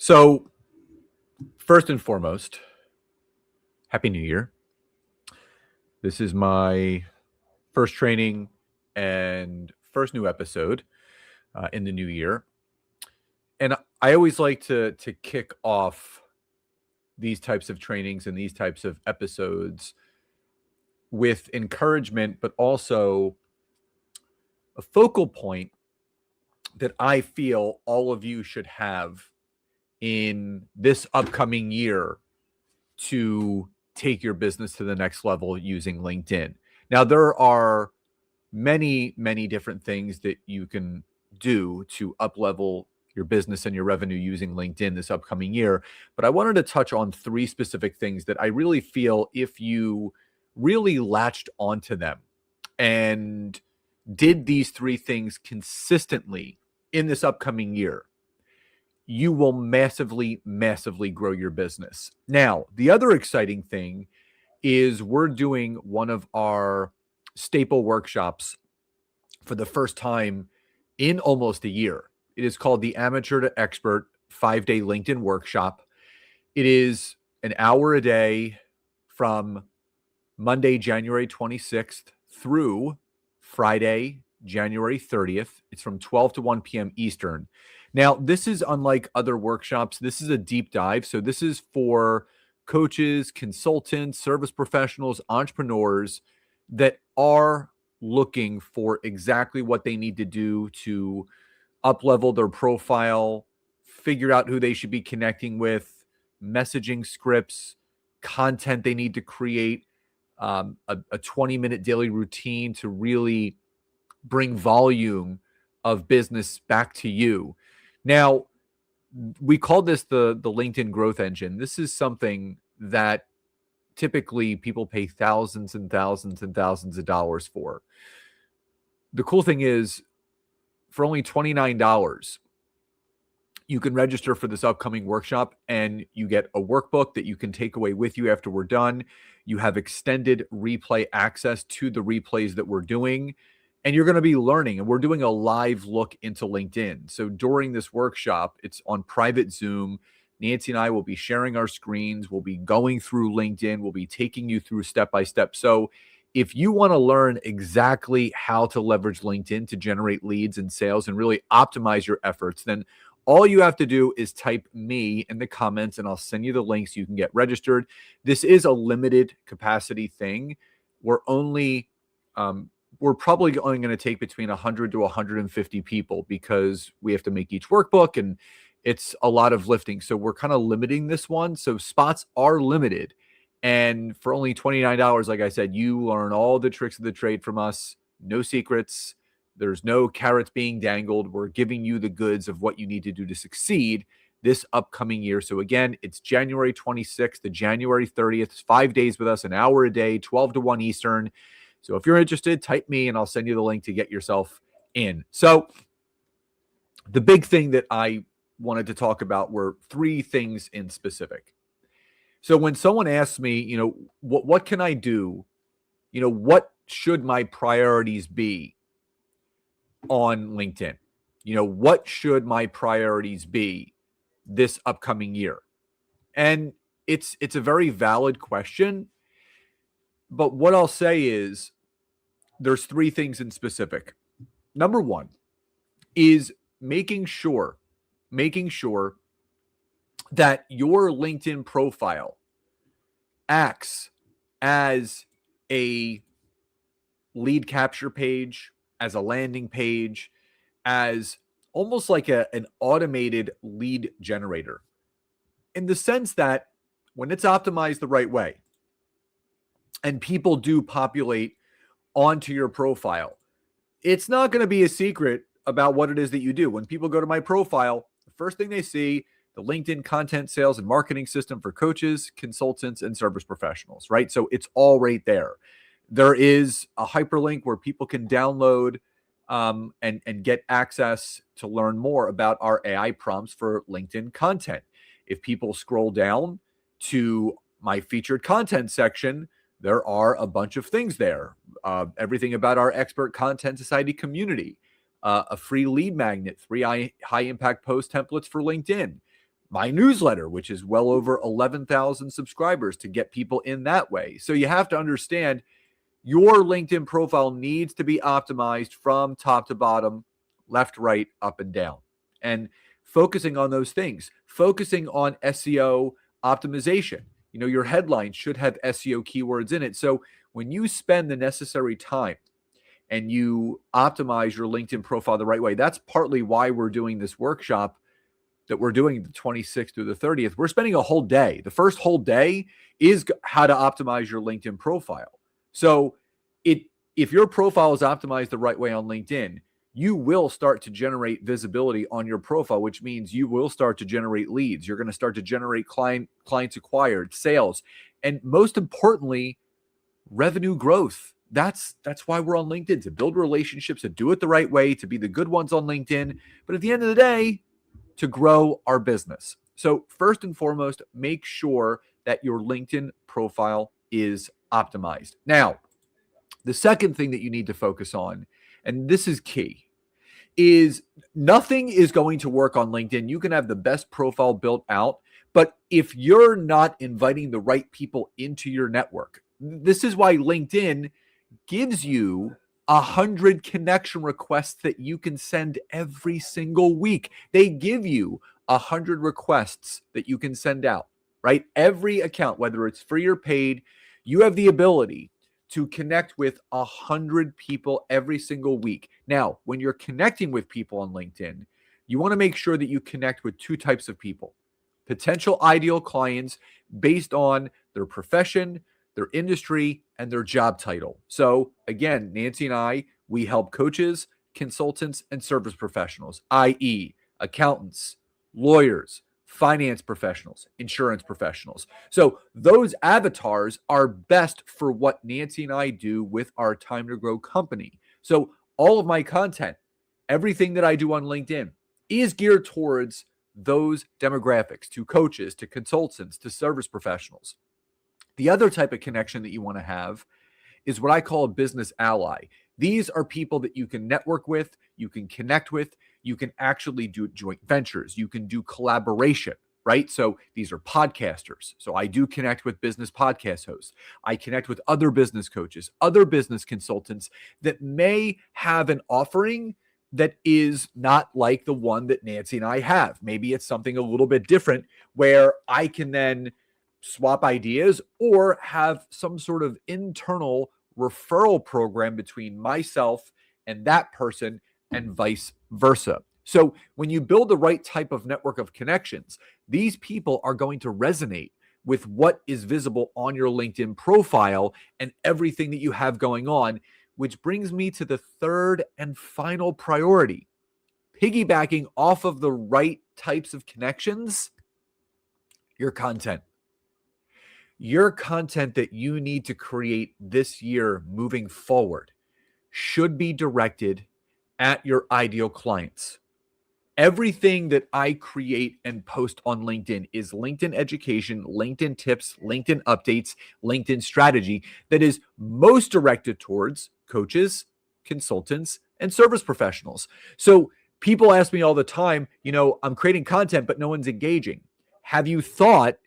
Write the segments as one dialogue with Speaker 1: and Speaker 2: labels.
Speaker 1: So, first and foremost, Happy New Year. This is my first training and first new episode in the new year. And I always like to kick off these types of trainings and these types of episodes with encouragement, but also a focal point that I feel all of you should have in this upcoming year to take your business to the next level using LinkedIn. Now, there are many, many different things that you can do to up-level your business and your revenue using LinkedIn this upcoming year. But I wanted to touch on three specific things that I really feel if you really latched onto them and did these three things consistently in this upcoming year, you will massively, massively grow your business. Now, the other exciting thing is we're doing one of our staple workshops for the first time in almost a year. It is called the Amateur to Expert 5-Day LinkedIn Workshop. It is an hour a day from Monday, January 26th through Friday, January 30th. It's from 12 to 1 p.m. Eastern. Now, this is unlike other workshops. This is a deep dive. So this is for coaches, consultants, service professionals, entrepreneurs that are looking for exactly what they need to do to up-level their profile, figure out who they should be connecting with, messaging scripts, content they need to create, a 20-minute daily routine to really bring volume of business back to you. Now, we call this the LinkedIn growth engine. This is something that typically people pay thousands and thousands and thousands of dollars for. The cool thing is, for only $29, you can register for this upcoming workshop and you get a workbook that you can take away with you after we're done. You have extended replay access to the replays that we're doing, and you're going to be learning. And we're doing a live look into LinkedIn. So during this workshop, it's on private Zoom. Nancy and I will be sharing our screens. We'll be going through LinkedIn. We'll be taking you through step by step. So if you want to learn exactly how to leverage LinkedIn to generate leads and sales and really optimize your efforts, then all you have to do is type me in the comments and I'll send you the links so you can get registered. This is a limited capacity thing. We're probably only going to take between 100 to 150 people because we have to make each workbook and it's a lot of lifting. So we're kind of limiting this one. So spots are limited. And for only $29, like I said, you learn all the tricks of the trade from us. No secrets. There's no carrots being dangled. We're giving you the goods of what you need to do to succeed this upcoming year. So again, it's January 26th to January 30th. It's 5 days with us, an hour a day, 12 to 1 Eastern. So if you're interested, type me and I'll send you the link to get yourself in. So the big thing that I wanted to talk about were three things in specific. So when someone asks me, what can I do? What should my priorities be on LinkedIn? What should my priorities be this upcoming year? And it's a very valid question. But what I'll say is there's three things in specific. Number one is making sure that your LinkedIn profile acts as a lead capture page, as a landing page, as almost like an automated lead generator, in the sense that when it's optimized the right way and people do populate onto your profile, it's not going to be a secret about what it is that you do. When people go to my profile, the first thing they see, the LinkedIn content sales and marketing system for coaches, consultants, and service professionals, right? So it's all right there. There is a hyperlink where people can download and get access to learn more about our AI prompts for LinkedIn content. If people scroll down to my featured content section, there are a bunch of things there. Everything about our expert content society community, a free lead magnet, 3 high impact post templates for LinkedIn, my newsletter, which is well over 11,000 subscribers, to get people in that way. So you have to understand your LinkedIn profile needs to be optimized from top to bottom, left, right, up, and down. And focusing on those things, focusing on SEO optimization. Your headline should have SEO keywords in it. So when you spend the necessary time and you optimize your LinkedIn profile the right way, that's partly why we're doing this workshop that we're doing the 26th through the 30th. We're spending a whole day. The first whole day is how to optimize your LinkedIn profile. So if your profile is optimized the right way on LinkedIn, you will start to generate visibility on your profile, which means you will start to generate leads. You're going to start to generate clients acquired, sales, and most importantly, revenue growth. That's why we're on LinkedIn, to build relationships, to do it the right way, to be the good ones on LinkedIn. But at the end of the day, to grow our business. So first and foremost, make sure that your LinkedIn profile is optimized. Now, the second thing that you need to focus on, and this is key, is nothing is going to work on LinkedIn. You can have the best profile built out, but if you're not inviting the right people into your network, this is why LinkedIn gives you 100 connection requests that you can send every single week. They give you 100 requests that you can send out, right? Every account, whether it's free or paid, you have the ability to connect with 100 people every single week. Now, when you're connecting with people on LinkedIn, you want to make sure that you connect with two types of people: potential ideal clients based on their profession, their industry, and their job title. So again, Nancy and I, we help coaches, consultants, and service professionals, i.e., accountants, lawyers, finance professionals, insurance professionals. So those avatars are best for what Nancy and I do with our Time to Grow company. So all of my content, everything that I do on LinkedIn is geared towards those demographics, to coaches, to consultants, to service professionals. The other type of connection that you want to have is what I call a business ally. These are people that you can network with, you can connect with, you can actually do joint ventures, you can do collaboration, right? So these are podcasters. So I do connect with business podcast hosts. I connect with other business coaches, other business consultants that may have an offering that is not like the one that Nancy and I have. Maybe it's something a little bit different where I can then swap ideas or have some sort of internal referral program between myself and that person, and vice versa. So when you build the right type of network of connections, these people are going to resonate with what is visible on your LinkedIn profile and everything that you have going on, which brings me to the third and final priority. Piggybacking off of the right types of connections, your content. Your content that you need to create this year moving forward should be directed at your ideal clients. Everything that I create and post on LinkedIn is LinkedIn education, LinkedIn tips, LinkedIn updates, LinkedIn strategy that is most directed towards coaches, consultants, and service professionals. So people ask me all the time, I'm creating content, but no one's engaging. Have you thought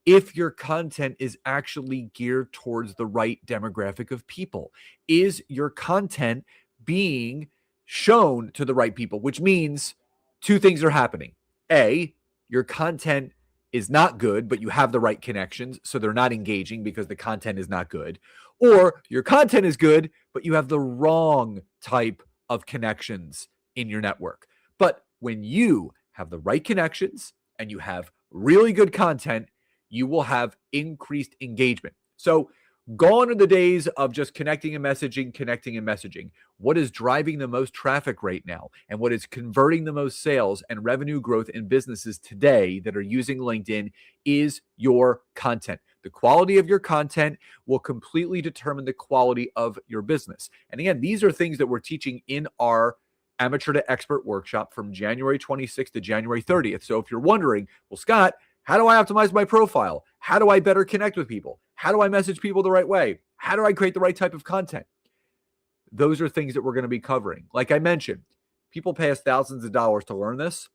Speaker 1: if your content is actually geared towards the right demographic of people? Is your content being shown to the right people? Which means two things are happening. A, your content is not good, but you have the right connections, so they're not engaging because the content is not good. Or your content is good, but you have the wrong type of connections in your network. But when you have the right connections and you have really good content, you will have increased engagement. So gone are the days of just connecting and messaging. What is driving the most traffic right now and what is converting the most sales and revenue growth in businesses today that are using LinkedIn is your content. The quality of your content will completely determine the quality of your business. And again, these are things that we're teaching in our Amateur to Expert workshop from January 26th to January 30th. So if you're wondering, well, Scott, how do I optimize my profile? How do I better connect with people? How do I message people the right way? How do I create the right type of content? Those are things that we're going to be covering. Like I mentioned, people pay us thousands of dollars to learn this.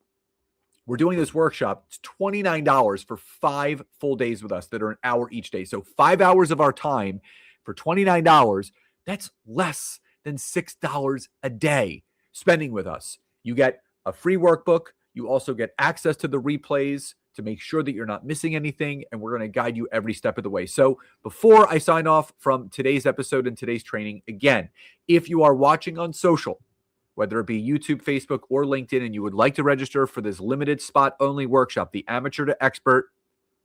Speaker 1: We're doing this workshop. It's $29 for 5 full days with us that are an hour each day. So 5 hours of our time for $29, that's less than $6 a day spending with us. You get a free workbook. You also get access to the replays to make sure that you're not missing anything, and we're going to guide you every step of the way. So before I sign off from today's episode and today's training, again, if you are watching on social, whether it be YouTube, Facebook, or LinkedIn, and you would like to register for this limited spot only workshop, the Amateur to Expert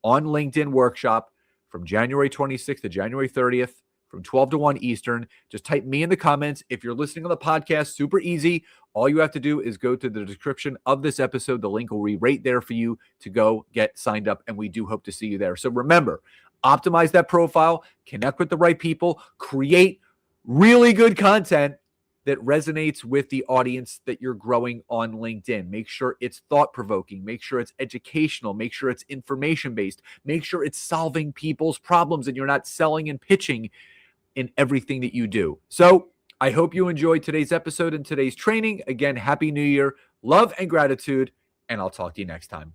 Speaker 1: on LinkedIn workshop from January 26th to January 30th, from 12 to 1 Eastern, just type me in the comments. If you're listening on the podcast, super easy. All you have to do is go to the description of this episode. The link will be right there for you to go get signed up, and we do hope to see you there. So remember, optimize that profile, connect with the right people, create really good content that resonates with the audience that you're growing on LinkedIn. Make sure it's thought-provoking. Make sure it's educational. Make sure it's information-based. Make sure it's solving people's problems and you're not selling and pitching in everything that you do. So I hope you enjoyed today's episode and today's training. Again, Happy New Year, love and gratitude, and I'll talk to you next time.